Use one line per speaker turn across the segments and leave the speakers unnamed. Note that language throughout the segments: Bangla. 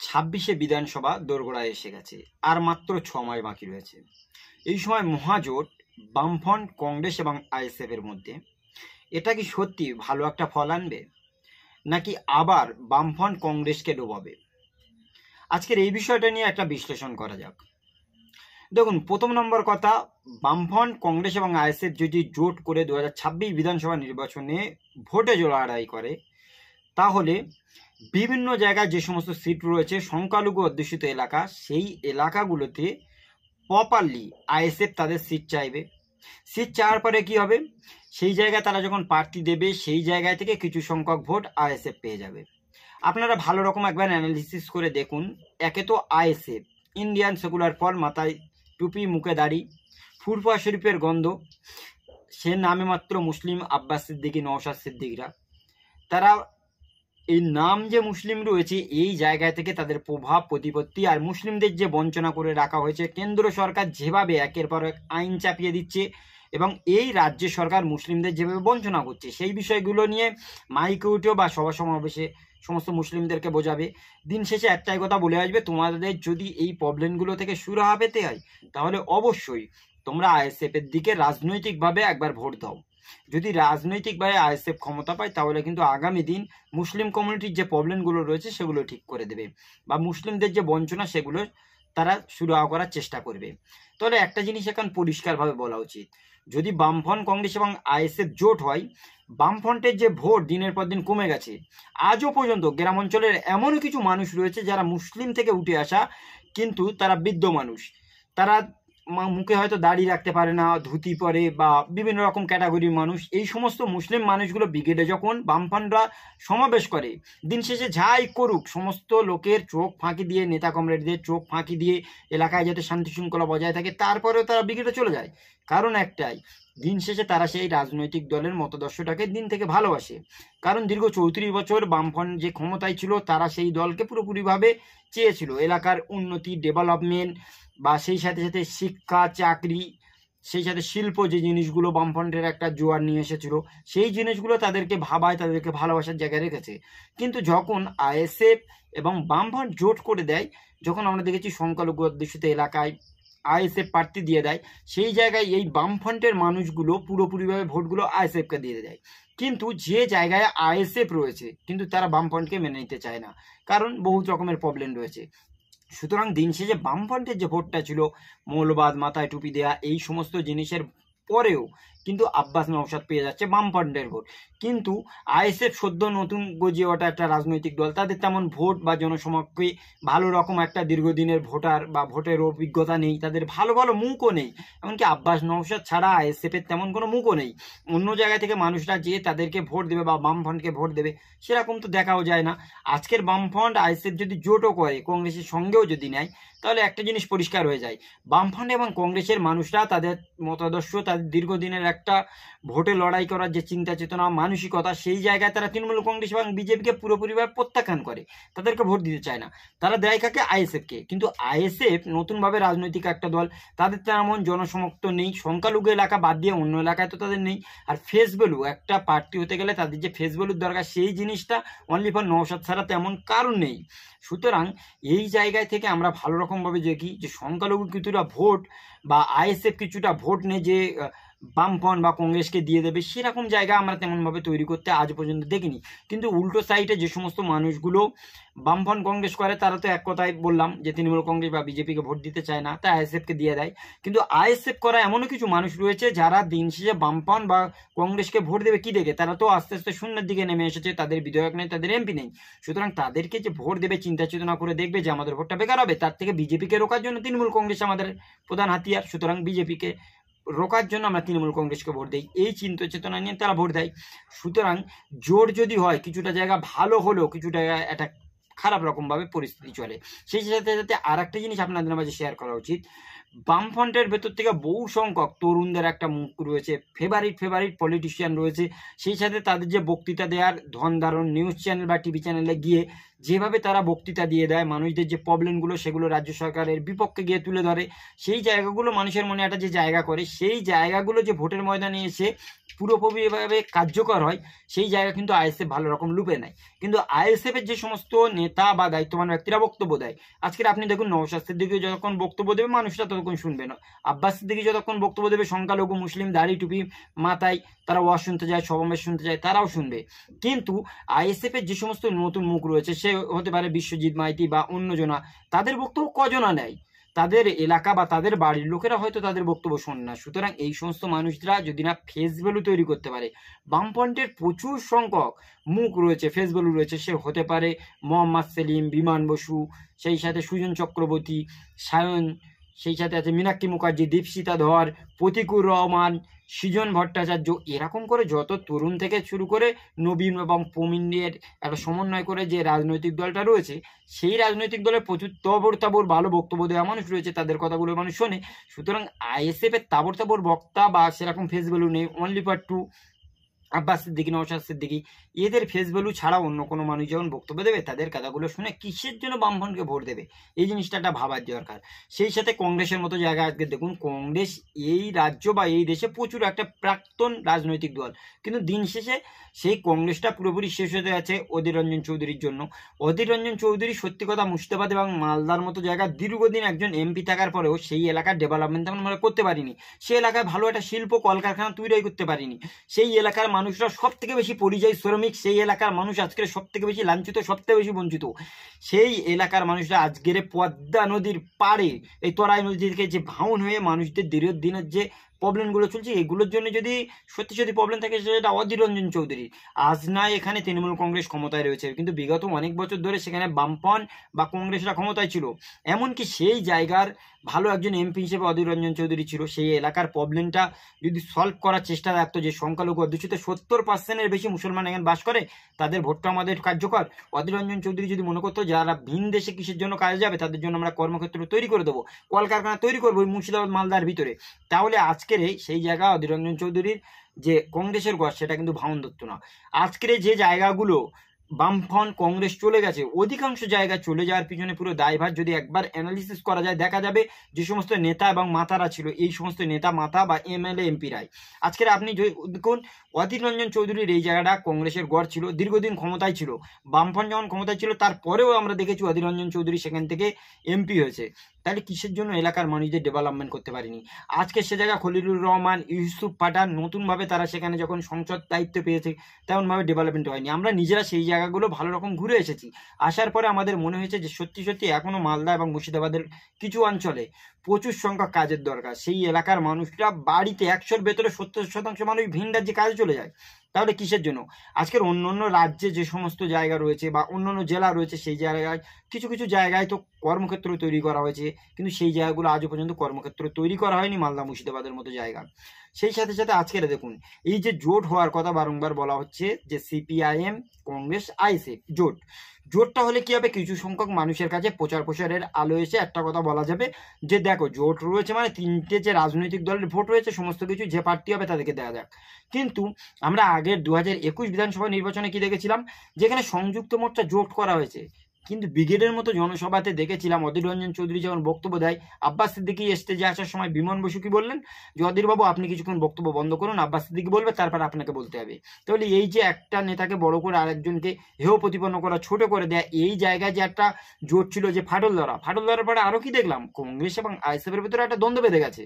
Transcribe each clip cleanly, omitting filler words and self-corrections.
26শে বিধানসভা দোরগোড়ায় এসে গেছে, আর মাত্র 6 মাস বাকি রয়েছে। এই সময় মহাজোট বামফ্রন্ট, কংগ্রেস এবং আইএসএফ এর মধ্যে এটা কি সত্যি ভালো একটা ফল আনবে, নাকি আবার বামফ্রন্ট কংগ্রেসকে ডোবাবে? আজকের এই বিষয়টা নিয়ে একটা বিশ্লেষণ করা যাক। দেখুন, প্রথম নম্বর কথা, বামফ্রন্ট, কংগ্রেস এবং আইএসএফ যদি জোট করে 2026 বিধানসভা নির্বাচনে ভোটে লড়াই করে, তাহলে বিভিন্ন জায়গায় যে সমস্ত সিট রয়েছে সংখ্যালঘু অধ্যুষিত এলাকা, সেই এলাকাগুলোতে প্রপারলি আইএসএফ তাদের সিট চাইবে। সিট চাওয়ার পরে কি হবে, সেই জায়গায় তারা যখন প্রার্থী দেবে, সেই জায়গায় থেকে কিছু সংখ্যক ভোট আইএসএফ পেয়ে যাবে। আপনারা ভালো রকম একবার অ্যানালিসিস করে দেখুন। একে তো আইএসএফ, ইন্ডিয়ান সেকুলার ফল, মাথায় টুপি, মুখে দাড়ি, ফুরফুরা শরীফের গন্ধ, সে নামে মাত্র মুসলিম, আব্বাস সিদ্দিকী, নওশাদ সিদ্দিকীরা, তারা এই নাম যে মুসলিম রয়েছে, এই জায়গা থেকে তাদের প্রভাব প্রতিপত্তি আর মুসলিমদের যে বঞ্চনা করে রাখা হয়েছে, কেন্দ্র সরকার যেভাবে একের পর এক আইন চাপিয়ে দিচ্ছে এবং এই রাজ্য সরকার মুসলিমদের যেভাবে বঞ্চনা করছে, সেই বিষয়গুলো নিয়ে মাইকে উঠেও বা সভা সমাবেশে সমস্ত মুসলিমদেরকে বোঝাবে। দিন শেষে একটাই কথা বলে আসবে, তোমাদের যদি এই প্রবলেমগুলো থেকে সুরাহা পেতে হয়, তাহলে অবশ্যই তোমরা আইএসএফ এর দিকে রাজনৈতিকভাবে একবার ভোট দাও। যদি রাজনৈতিকভাবে আইএসএফ ক্ষমতা পায়, তাহলে কিন্তু আগামী দিন মুসলিম কমিউনিটির যে প্রবলেমগুলো রয়েছে সেগুলো ঠিক করে দেবে, বা মুসলিমদের যে বঞ্চনা সেগুলো তারা সুরাহা করার চেষ্টা করবে। তাহলে একটা জিনিস এখন পরিষ্কারভাবে বলা উচিত, যদি বামফ্রন্ট, কংগ্রেস এবং আইএসএফ জোট হয়, বামফ্রন্টের যে ভোট দিনের পর দিন কমে গেছে, আজও পর্যন্ত গ্রাম অঞ্চলের এমনও কিছু মানুষ রয়েছে যারা মুসলিম থেকে উঠে আসা, কিন্তু তারা বৃদ্ধ মানুষ, তারা মুখে হয়তো দাড়ি রাখতে পারে না, ধুতি পরে, বা বিভিন্ন রকম ক্যাটাগরির মানুষ। এই সমস্ত মুসলিম মানুষগুলো ব্রিগেডে যখন বামফ্রন্টরা সমাবেশ করে, দিন শেষে যাই করুক, সমস্ত লোকের চোখ ফাঁকি দিয়ে, নেতা কমরেডদের চোখ ফাঁকি দিয়ে এলাকায় যাতে শান্তি শৃঙ্খলা বজায় থাকে, তারপরেও তারা ব্রিগেডে চলে যায়। কারণ একটাই, দিন শেষে তারা সেই রাজনৈতিক দলের মতাদর্শটাকে দিন থেকে ভালোবাসে। কারণ দীর্ঘ 34 বছর বামফ্রন্ট যে ক্ষমতায় ছিল, তারা সেই দলকে পুরোপুরিভাবে চেয়েছিল এলাকার উন্নতি, ডেভেলপমেন্ট, বা সেই সাথে সাথে শিক্ষা, চাকরি, সেই সাথে শিল্প, যে জিনিসগুলো বামফ্রন্টের একটা জোয়ার নিয়ে এসেছিল, সেই জিনিসগুলো তাদেরকে ভাবায়, তাদেরকে ভালোবাসার জায়গায় রেখেছে। কিন্তু যখন আইএসএফ এবং বামফ্রন্ট জোট করে দেয়, যখন আমরা দেখেছি সংখ্যালঘু অধ্যুষিত এলাকায় আইএসএফ প্রার্থী দিয়ে দেয়, সেই জায়গায় এই বামফ্রন্টের মানুষগুলো পুরোপুরিভাবে ভোটগুলো আইএসএফকে দিয়ে দেয়। কিন্তু যে জায়গায় আইএসএফ রয়েছে, কিন্তু তারা বামফ্রন্টকে মেনে নিতে চায় না, কারণ বহু রকমের প্রবলেম রয়েছে। সুতরাং দিন শেষে বামফ্রন্টের যে ভোটটা ছিল, মৌলবাদ, মাথায় টুপি দেয়া, এই সমস্ত জিনিসের পরেও কিন্তু আব্বাস নওশাদ পেয়ে যাচ্ছে বামফ্রন্টের ভোট। কিন্তু আইএসএফ সদ্য নতুন গজিয়ে ওঠা একটা রাজনৈতিক দল, তাদের তেমন ভোট বা জনসমক্ষে ভালো রকম একটা দীর্ঘদিনের ভোটার বা ভোটের অভিজ্ঞতা নেই, তাদের ভালো ভালো মুখও নেই। এমনকি আব্বাস নওশাদ ছাড়া আইএসএফের তেমন কোনো মুখও নেই। অন্য জায়গা থেকে মানুষরা যে তাদেরকে ভোট দেবে বা বামফ্রন্টকে ভোট দেবে, সেরকম তো দেখাও যায় না। আজকের বামফ্রন্ট আইএসএফ যদি জোটও করে, কংগ্রেসের সঙ্গেও যদি নেয়, তাহলে একটা জিনিস পরিষ্কার হয়ে যায়, বামফ্রন্ট এবং কংগ্রেসের মানুষরা তাদের মতাদর্শ, তাদের দীর্ঘদিনের একটা ভোটে লড়াই করার যে চিন্তা চেতনা, মানসিকতা, সেই জায়গায় তারা তৃণমূল কংগ্রেস এবং বিজেপিকে পুরোপুরিভাবে প্রত্যাখ্যান করে, তাদেরকে ভোট দিতে চায় না। তারা দেয় কাকে? আইএসএফকে। কিন্তু আইএসএফ নতুনভাবে রাজনৈতিক একটা দল, তাদের তেমন জনসমর্থ নেই, সংখ্যালঘু এলাকা বাদ দিয়ে অন্য এলাকায় তো তাদের নেই। আর ফেস ভ্যালু, একটা প্রার্থী হতে গেলে তাদের যে ফেস ভ্যালুর দরকার, সেই জিনিসটা অনলি ফর নওশাদ ছাড়া তেমন কারণ নেই। সুতরাং এই জায়গায় থেকে আমরা ভালো রকমভাবে দেখি যে সংখ্যালঘু কিছুটা ভোট বা আইএসএফ কিছুটা ভোট নেই যে বামফ্রন্ট বা কংগ্রেসকে দিয়ে দেবে, সেরকম জায়গা আমরা তেমনভাবে তৈরি করতে আজ পর্যন্ত দেখিনি। কিন্তু উল্টো সাইডে যে সমস্ত মানুষগুলো বামফ্রন্ট কংগ্রেস করে, তারা তো এক কথায় বললাম যে তৃণমূল কংগ্রেস বা বিজেপিকে ভোট দিতে চায় না, তাই আইএসএফকে দিয়ে দেয়। কিন্তু আইএসএফ করা এমনও কিছু মানুষ রয়েছে যারা দিন শেষে বামফ্রন্ট বা কংগ্রেসকে ভোট দেবে কি দেখে, তারা তো আস্তে আস্তে শূন্যের দিকে নেমে এসেছে, তাদের বিধায়ক নেই, তাদের এমপি নেই। সুতরাং তাদেরকে যে ভোট দেবে, চিন্তা চেতনা করে দেখবে যে আমাদের ভোটটা বেকার হবে, তার থেকে বিজেপিকে রোকার জন্য তৃণমূল কংগ্রেস আমাদের প্রধান হাতিয়ার, সুতরাং বিজেপিকে রোকার জন্য আমরা তৃণমূল কংগ্রেসকে ভোট দিই, এই চিন্তা চেতনা নিয়ে তারা ভোট দেয়। সুতরাং জোট যদি হয়, কিছুটা জায়গা ভালো হলেও কিছুটা জায়গা একটা খারাপ রকমভাবে পরিস্থিতি চলে। সেই সাথে সাথে আর একটা জিনিস আপনাদের মাঝে শেয়ার করা উচিত, বামফ্রন্টের ভেতর থেকে বহু সংখ্যক তরুণদের একটা মুখ রয়েছে, ফেভারিট পলিটিশিয়ান রয়েছে, সেই সাথে তাদের যে বক্তৃতা দেওয়ার ধন ধারণ, নিউজ চ্যানেল বা টিভি চ্যানেলে গিয়ে যেভাবে তারা বক্তৃতা দিয়ে দেয়, মানুষদের যে প্রবলেমগুলো সেগুলো রাজ্য সরকারের বিপক্ষে গিয়ে তুলে ধরে, সেই জায়গাগুলো মানুষের মনে একটা যে জায়গা করে, সেই জায়গাগুলো যে ভোটের ময়দানে এসে পুরোপুরিভাবে কার্যকর হয়, সেই জায়গা কিন্তু আইএসএফ ভালো রকম লুপে নেয়। কিন্তু আইএসএফের যে সমস্ত নেতা বা দায়িত্ববান ব্যক্তিরা বক্তব্য দেয়, আজকের আপনি দেখুন নওশাদ সিদ্দিকী যতক্ষণ বক্তব্য দেবে মানুষরা ততক্ষণ শুনবে না, আব্বাস সিদ্দিকী যতক্ষণ বক্তব্য দেবে সংখ্যালঘু মুসলিম দাড়ি টুপি মাথায় তারা ওয়াজ শুনতে যায়, সমাবেশ শুনতে যায়, তারাও শুনবে। কিন্তু আইএসএফের যে সমস্ত নতুন মুখ রয়েছে, সে হতে পারে বিশ্বজিৎ মাইতি বা অন্যজনা, তাদের বক্তব্য কজনা নেয়? তাদের এলাকা বা তাদের বাড়ির লোকেরা হয়তো তাদের বক্তব্য শোন না। সুতরাং এই সমস্ত মানুষরা যদি না ফেস ভ্যালু তৈরি করতে পারে, বামফ্রন্টের প্রচুর সংখ্যক মুখ রয়েছে, ফেস ভ্যালু রয়েছে, সে হতে পারে মোহাম্মদ সেলিম, বিমান বসু, সেই সাথে সুজন চক্রবর্তী, সায়ন, সেই সাথে আছে মীনাক্ষী মুখার্জি, দীপশিতা ধর, প্রতীকুর রহমান, সৃজন ভট্টাচার্য, এরকম করে যত তরুণ থেকে শুরু করে নবীন এবং প্রবীণদের একটা সমন্বয় করে যে রাজনৈতিক দলটা রয়েছে, সেই রাজনৈতিক দলের প্রচুর তাবর ভালো বক্তব্য দেওয়া মানুষ রয়েছে, তাদের কথাগুলো মানুষ শোনে। সুতরাং আইএসএফের তাবর বক্তা বা সেরকম ফেস ভ্যালু নেই, only for to Abbas Siddiqui, Naushad Siddiqui, এদের ফেস ভ্যালু ছাড়া অন্য কোনো মানুষ যখন বক্তব্য দেবে, তাদের কথাগুলো শুনে কিসের জন্য বামফ্রন্টকে ভোট দেবে, এই জিনিসটা একটা ভাবার দরকার। সেই সাথে কংগ্রেসের মতো জায়গায় আজকে দেখুন, কংগ্রেস এই রাজ্য বা এই দেশে প্রচুর একটা প্রাক্তন রাজনৈতিক দল, কিন্তু দিন শেষে সেই কংগ্রেসটা পুরোপুরি শেষ হতে আছে অধীর রঞ্জন চৌধুরীর জন্য। অধীর রঞ্জন চৌধুরী সত্যি কথা মুর্শিদাবাদ এবং মালদার মতো জায়গায় দীর্ঘদিন একজন এমপি থাকার পরেও সেই এলাকার ডেভেলপমেন্ট আমরা করতে পারিনি, সেই এলাকায় ভালো একটা শিল্প কলকারখানা তৈরি করতে পারিনি, সেই এলাকার মানুষরা সব থেকে বেশি পরিযায়ী শ্রমিক, সেই এলাকার মানুষ আজকের সব থেকে বেশি লাঞ্ছিত, সব থেকে বেশি বঞ্চিত, সেই এলাকার মানুষরা আজকের পদ্মা নদীর পাড়ে এই তরাই নদী থেকে যে ভাঙন হয়ে মানুষদের দীর্ঘদিনের যে প্রবলেমগুলো চলছে, এগুলোর জন্য যদি সত্যি প্রবলেম থাকে, সেটা অধীর রঞ্জন চৌধুরী। আজ নয় এখানে তৃণমূল কংগ্রেস ক্ষমতায় রয়েছে, কিন্তু বিগত অনেক বছর ধরে সেখানে বামফ্রন্ট বা কংগ্রেসরা ক্ষমতায় ছিল। এমনকি সেই জায়গার ভালো একজন এমপি হিসেবে অধীর রঞ্জন চৌধুরী ছিল, সেই এলাকার প্রবলেমটা যদি সলভ করার চেষ্টা রাখতো, যে সংখ্যালঘু অধ্যুষিত 70% বেশি মুসলমান এখানে বাস করে, তাদের ভোটটা আমাদের কার্যকর, অধীর রঞ্জন চৌধুরী যদি মনে করতো যারা ভিন দেশে কিসের জন্য কাজে যাবে, তাদের জন্য আমরা কর্মক্ষেত্র তৈরি করে দেবো, কলকারখানা তৈরি করবো মুর্শিদাবাদ মালদার ভিতরে, তাহলে আজকের সেই জায়গা অধীর রঞ্জন চৌধুরীর যে কংগ্রেসের গড়, সেটা কিন্তু ভাঙন ধরতো না। আজকের যে জায়গাগুলো বামফ্রন্ট কংগ্রেস চলে গেছে, অধিকাংশ জায়গা চলে যাওয়ার পিছনে পুরো দায়ভার যদি একবার অ্যানালিসিস করা যায়, দেখা যাবে যে সমস্ত নেতা এবং মাতারা ছিল, এই সমস্ত নেতা মাতা বা এমএলএ এমপিরাই। আজকের আপনি দেখুন, অধীর রঞ্জন চৌধুরীর এই জায়গাটা কংগ্রেসের গড় ছিল, দীর্ঘদিন ক্ষমতায় ছিল, বামফ্রন্ট যখন ক্ষমতায় ছিল তারপরেও আমরা দেখেছি অধীর রঞ্জন চৌধুরী সেখান থেকে এমপি হয়েছে। তাহলে কিসের জন্য এলাকার মানুষদের ডেভেলপমেন্ট করতে পারিনি? আজকে সে জায়গা খলিলুর রহমান, ইউসুফ পাঠান, নতুনভাবে তারা সেখানে যখন সংসদ দায়িত্ব পেয়েছে, তেমনভাবে ডেভেলপমেন্ট হয়নি। আমরা নিজেরা সেই জায়গাগুলো ভালো রকম ঘুরে এসেছি, আসার পরে আমাদের মনে হয়েছে যে সত্যি এখনো মালদা এবং মুর্শিদাবাদের কিছু অঞ্চলে প্রচুর সংখ্যক কাজের দরকার। সেই এলাকার মানুষরা বাড়িতে 100-র ভেতরে 70% মানুষ ভিন রাজ্যে কাজে চলে যায়। তাহলে কিসের জন্য? আজকের অন্য রাজ্যে যে সমস্ত জায়গা রয়েছে বা অন্য জেলা রয়েছে, সেই জায়গায় কিছু জায়গায় তো কর্মক্ষেত্র তৈরি করা হয়েছে, কিন্তু সেই জায়গাগুলো আজও পর্যন্ত কর্মক্ষেত্র তৈরি করা হয়নি মালদা মুর্শিদাবাদের মতো জায়গা। সেই সাথে আজকের দেখুন, এই যে জোট হওয়ার কথা বারংবার বলা হচ্ছে, যে সিপিআইএম, কংগ্রেস, আইএসএফ জোটটা হলে কি হবে, কিছু সংখ্যক মানুষের কাছে প্রচারের আলো এসে একটা কথা বলা যাবে যে দেখো জোট রয়েছে মানে তিনটে যে রাজনৈতিক দলের ভোট রয়েছে, সমস্ত কিছু যে প্রার্থী হবে তাদেরকে দেওয়া যাক। কিন্তু আমরা আগের 2021 বিধানসভা নির্বাচনে কি দেখেছিলাম, যেখানে সংযুক্ত মোর্চা জোট করা হয়েছে, কিন্তু ব্রিগেডের মতো জনসভাতে দেখেছিলাম অধীর রঞ্জন চৌধুরী যখন বক্তব্য দেয়, আব্বাস সিদ্দিকী স্টেজে আসার সময় বিমান বসু কি বললেন, যে অধীর বাবু আপনি কিছুক্ষণ বক্তব্য বন্ধ করুন, আব্বাস সিদ্দিকী বলবে, তারপর আপনাকে বলতে হবে। তাহলে এই যে একটা নেতাকে বড় করে আরেকজনকে হেয় প্রতিপন্ন করা, ছোট করে দেয়া, এই জায়গায় যে একটা জোট ছিল, যে ফাটল ধরার পরে আরো কি দেখলাম, কংগ্রেস এবং আইএসএফের ভিতরে একটা দ্বন্দ্ব বেঁধে গেছে।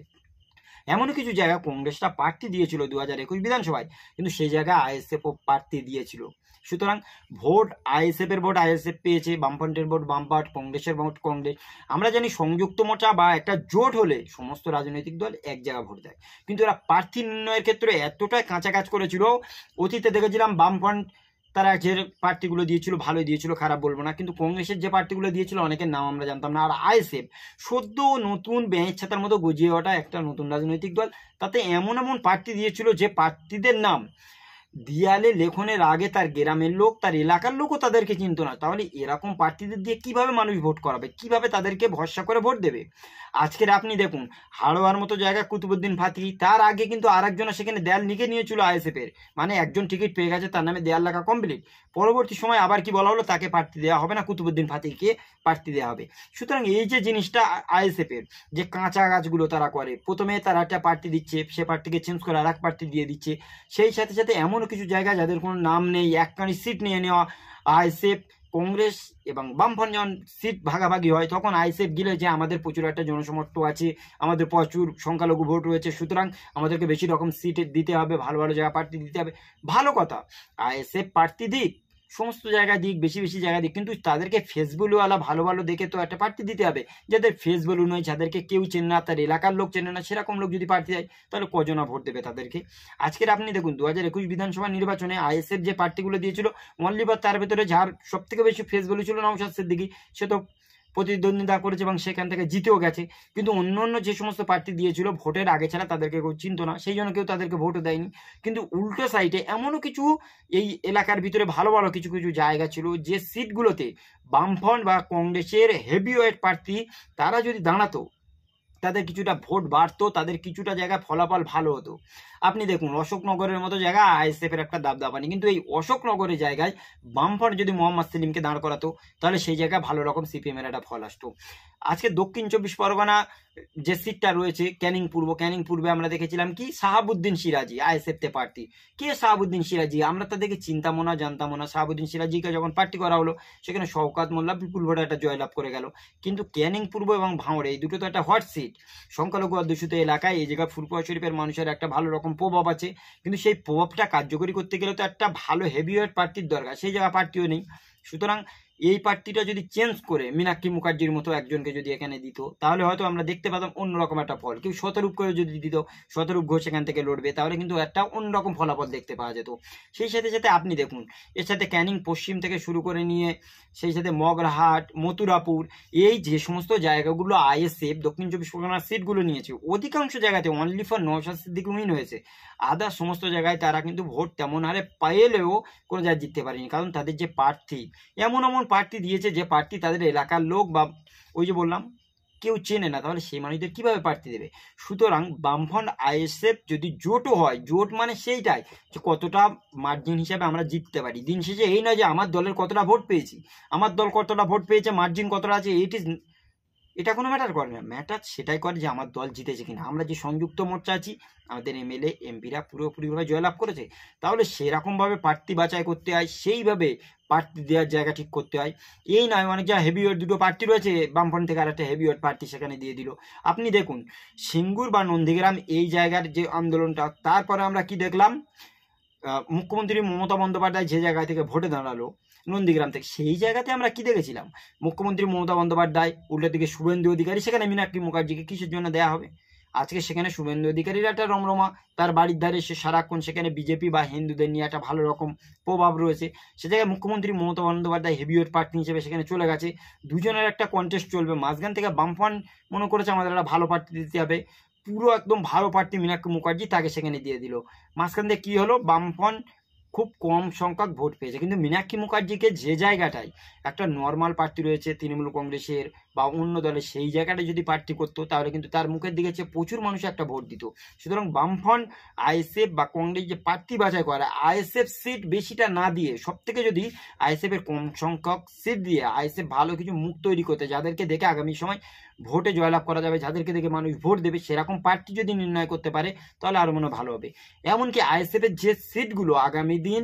এমনও কিছু জায়গায় কংগ্রেসটা প্রার্থী দিয়েছিল 2021 বিধানসভায়, কিন্তু সেই জায়গায় আইএসএফ ও প্রার্থী দিয়েছিল। সুতরাং ভোট আইএসএফের ভোট আইএসএফ পেয়েছে, বামফ্রন্টের ভোট বামফ্রন্ট, কংগ্রেসের ভোট কংগ্রেস। আমরা জানি সংযুক্ত মোর্চা বা একটা জোট হলে সমস্ত রাজনৈতিক দল এক জায়গা ভোট দেয়, কিন্তু এরা প্রার্থী নির্ণয়ের ক্ষেত্রে এতটাই কাঁচা কাজ করেছিল। অতীতে দেখেছিলাম বামফ্রন্ট তারা যে প্রার্থীগুলো দিয়েছিল ভালোই দিয়েছিল, খারাপ বলবো না, কিন্তু কংগ্রেসের যে প্রার্থীগুলো দিয়েছিল অনেকের নাম আমরা জানতাম না। আর আইএসএফ সদ্য নতুন ব্যাঙের ছাতার মতো গজিয়ে ওঠা একটা নতুন রাজনৈতিক দল, তাতে এমন প্রার্থী দিয়েছিল যে প্রার্থীদের নাম দেয়ালে লেখনের আগে তার গ্রামের লোক, তার এলাকার লোকও তাদেরকে চিনত না, তাহলে এরকম প্রার্থীদের দিয়ে কিভাবে মানুষ ভোট করাবে, কিভাবে তাদেরকে ভরসা করে ভোট দেবে? আজকের আপনি দেখুন হাড়োয়ার মতো জায়গা কুতুবুদ্দিন ফাতিহি, তার আগে কিন্তু আরেকজনের সেখানে দেয়াল লিখে নিয়েছিল আইএসএফ এর, মানে একজন টিকিট পেয়ে গেছে, তার নামে দেয়াল লেখা কমপ্লিট। পরবর্তী সময় আবার কি বলা হলো, তাকে প্রার্থী দেওয়া হবে না, কুতুবুদ্দিন ফাতিহিকে প্রার্থী দেওয়া হবে। সুতরাং এই যে জিনিসটা আইএসএফ এর যে কাঁচা গাছগুলো তারা করে, প্রথমে তারা একটা প্রার্থী দিচ্ছে, সে প্রার্থীকে চেঞ্জ করে আর এক প্রার্থী দিয়ে দিচ্ছে, সেই সাথে সাথে এমনও কিছু জায়গা যাদের কোনো নাম নেই, একখানি সিট নিয়ে নেওয়া। আইএসএফ, কংগ্রেস এবং বামফ্রন্ট যখন সিট ভাগাভাগি হয় তখন আইএসএফ গিলে যে আমাদের প্রচুর একটা জনসমর্থ আছে, আমাদের প্রচুর সংখ্যালঘু ভোট রয়েছে, সুতরাং আমাদেরকে বেশি রকম সিট দিতে হবে, ভালো ভালো জায়গা প্রার্থী দিতে হবে। ভালো কথা, আইএসএফ প্রার্থী দিক, সমস্ত জায়গায় দিক, বেশি বেশি জায়গা দিক, কিন্তু তাদেরকে ফেস ভ্যালুওয়ালা ভালো ভালো দেখে তো একটা প্রার্থী দিতে হবে, যাদের ফেস ভ্যালু নয়, যাদেরকে কেউ চেনে না, তার এলাকার লোক চেনে না, সেরকম লোক যদি প্রার্থী দেয় তাহলে কজনা ভোট দেবে তাদেরকে? আজকের আপনি দেখুন 2021 বিধানসভা নির্বাচনে আইএসএফ যে প্রার্থীগুলো দিয়েছিল অনলি বা তার ভেতরে যার সব থেকে বেশি ফেস ভ্যালু ছিল নওশাদ সিদ্দিকী, সে তো প্রতিদ্বন্দ্বিতা করেছে এবং সেখান থেকে জিতেও গেছে, কিন্তু অন্য অন্য যে সমস্ত প্রার্থী দিয়েছিল ভোটের আগে ছাড়া তাদেরকে কেউ চিনত না, সেই জন্য কেউ তাদেরকে ভোটও দেয়নি। কিন্তু উল্টো সাইডে এমনও কিছু এই এলাকার ভিতরে ভালো ভালো কিছু কিছু জায়গা ছিল যে সিটগুলোতে বামফ্রন্ট বা কংগ্রেসের হেভিওয়েট প্রার্থী তারা যদি দাঁড়াতো, তাদের কিছুটা ভোট বাড়তো, তাদের কিছুটা জায়গায় ফলাফল ভালো হতো। আপনি দেখুন অশোকনগরের মতো জায়গা আইএসএফ এর একটা দাবদাবানি, কিন্তু এই অশোকনগরের জায়গায় বামফ্রন্ট যদি মোহাম্মদ সেলিমকে দাঁড় করাতো তাহলে সেই জায়গায় ভালো রকম সিপিএম এর একটা ফল আসতো। আজকে দক্ষিণ 24 পরগনা যে সিটটা রয়েছে ক্যানিং পূর্বে আমরা দেখেছিলাম কি শাহাবুদ্দিন সিরাজি আইএসএফ তে প্রার্থী। কে শাহাবুদ্দিন সিরাজি? আমরা তাদেরকে চিন্তামো না, জানতামও না। শাহাবুদ্দিন সিরাজিকে যখন প্রার্থী করা হলো সেখানে শওকাত মোল্লা বিপুল ভোটে একটা জয়লাভ করে গেল, কিন্তু ক্যানিং পূর্ব এবং ভাঙড়ে এই দুটো তো একটা হট সিট, সংখ্যালঘু অধ্যুষিত এলাকায় এই জায়গায় ফুরফুরা শরীফের মানুষের একটা ভালো রকম প্রভাব আছে, কিন্তু সেই প্রভাবটা কার্যকরী করতে গেলে তো একটা ভালো হেভিওয়েট প্রার্থীর দরকার, সেই জায়গায় প্রার্থীও নেই। সুতরাং এই প্রার্থীটা যদি চেঞ্জ করে মীনাক্ষী মুখার্জির মতো একজনকে যদি এখানে দিত তাহলে হয়তো আমরা দেখতে পেতাম অন্যরকম একটা ফল। কেউ শতরূপ করে যদি দিত, শতরূপ ঘোষ এখান থেকে লড়বে, তাহলে কিন্তু একটা অন্যরকম ফলাফল দেখতে পাওয়া যেত। সেই সাথে সাথে আপনি দেখুন এর সাথে ক্যানিং পশ্চিম থেকে শুরু করে নিয়ে সেই সাথে মগরাহাট, মথুরাপুর, এই যে সমস্ত জায়গাগুলো আইএসএফ দক্ষিণ 24 পরগনার সিটগুলো নিয়েছে, অধিকাংশ জায়গাতে only for Naushad Siddiqui win হয়েছে। আদার সমস্ত জায়গায় তারা কিন্তু ভোট তেমন হারে পেলেও কোনো জায়গায় জিততে পারেনি, কারণ তাদের যে প্রার্থী এমন এমন প্রার্থী দিয়েছে যে প্রার্থী তাদের এলাকার লোক বা ওই যে বললাম কেউ চেনে না, তাহলে সেই মানুষদের কিভাবে প্রার্থী দেবে? সুতরাং বামফ্রন্ট আইএসএফ যদি জোটও হয়, জোট মানে সেইটাই যে কতটা মার্জিন হিসাবে আমরা জিততে পারি। দিন শেষে এই নয় যে আমার দলের কতটা ভোট পেয়েছি, আমার দল কতটা ভোট পেয়েছে, মার্জিন কতটা আছে, এটা কোনো ম্যাটার করে না। ম্যাটার সেটাই করে যে আমার দল জিতেছে কিনা। আমরা যে সংযুক্ত মোর্চা আছি, আমাদের এমএলএ এমপিরা পুরোপুরিভাবে জয়লাভ করেছে, তাহলে সেরকমভাবে প্রার্থী বাছাই করতে হয়, সেইভাবে প্রার্থী দেওয়ার জায়গা ঠিক করতে হয়। এই নয় অনেক যা হেভিওয়েট দুটো প্রার্থী রয়েছে, বামফ্রন্ট থেকে আর একটা হেভিওয়েট প্রার্থী সেখানে দিয়ে দিল। আপনি দেখুন সিঙ্গুর বা নন্দীগ্রাম এই জায়গার যে আন্দোলনটা, তারপরে আমরা কি দেখলাম, মুখ্যমন্ত্রী মমতা বন্দ্যোপাধ্যায় যে জায়গা থেকে ভোটে দাঁড়ালো নন্দীগ্রাম থেকে, সেই জায়গাতে আমরা কি দেখেছিলাম, মুখ্যমন্ত্রী মমতা বন্দ্যোপাধ্যায়, উল্টো দিকে শুভেন্দু অধিকারী, সেখানে মীনাক্ষী মুখার্জিকে কিসের জন্য দেওয়া হবে? আজকে সেখানে শুভেন্দু অধিকারীর একটা রমরমা, তার বাড়ির ধারে সে সারাক্ষণ সেখানে বিজেপি বা হিন্দুদের নিয়ে একটা ভালো রকম প্রভাব রয়েছে, সে জায়গায় মুখ্যমন্ত্রী মমতা বন্দ্যোপাধ্যায় হেভিওয়েট প্রার্থী হিসেবে সেখানে চলে গেছে। দুজনের একটা কন্টেস্ট চলবে, মাঝখান থেকে বামফ্রন্ট মনে করেছে আমাদের একটা ভালো প্রার্থী দিতে হবে, পুরো একদম ভালো প্রার্থী মীনাক্ষী মুখার্জি, তাকে সেখানে দিয়ে দিল। মাঝখান থেকে কি হলো, বামফ্রন্ট খুব কম সংখ্যক ভোট পেয়েছে, কিন্তু মীনাক্ষী মুখার্জিকে যে জায়গাটায় একটা নর্মাল প্রার্থী রয়েছে তৃণমূল কংগ্রেসের বা অন্য দলের, সেই জায়গাটা যদি প্রার্থী করতো তাহলে কিন্তু তার মুখের দিকে চেয়ে প্রচুর মানুষ একটা ভোট দিত। সুতরাং বামফ্রন্ট আইএসএফ বা কংগ্রেস যে প্রার্থী বাছাই করে, আইএসএফ সিট বেশিটা না দিয়ে সব থেকে যদি আইএসএফ এর কম সংখ্যক সিট দিয়ে আইএসএফ ভালো কিছু মুখ তৈরি করতে, যাদেরকে দেখে আগামী সময় ভোটে জয়লাভ করা যাবে, যাদেরকে দেখে মানুষ ভোট দেবে, সেরকম প্রার্থী যদি নির্ণয় করতে পারে তাহলে আরো মনে ভালো হবে। এমনকি আইএসএফ এর যে সিটগুলো আগামী দিন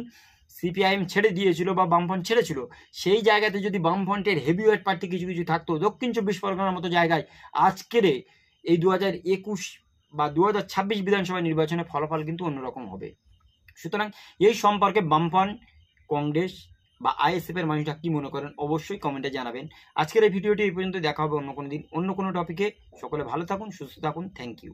সিপিআইএম ছেড়ে দিয়েছিল বা বামফ্রন্ট ছেড়েছিল, সেই জায়গাতে যদি বামফ্রন্টের হেভিওয়েট প্রার্থী কিছু কিছু থাকতো দক্ষিণ 24 পরগনার মতো জায়গায়, আজকের এই 2021 বা 2026 বিধানসভা নির্বাচনে ফলাফল কিন্তু অন্যরকম হবে। সুতরাং এই সম্পর্কে বামফ্রন্ট, কংগ্রেস বা আইএসএফ এর মানুষরা কি মনে করেন অবশ্যই কমেন্টে জানাবেন। আজকের এই ভিডিওটি এই পর্যন্ত, দেখা হবে অন্য কোনো দিন অন্য কোনো টপিকে। সকলে ভালো থাকুন, সুস্থ থাকুন, থ্যাংক ইউ।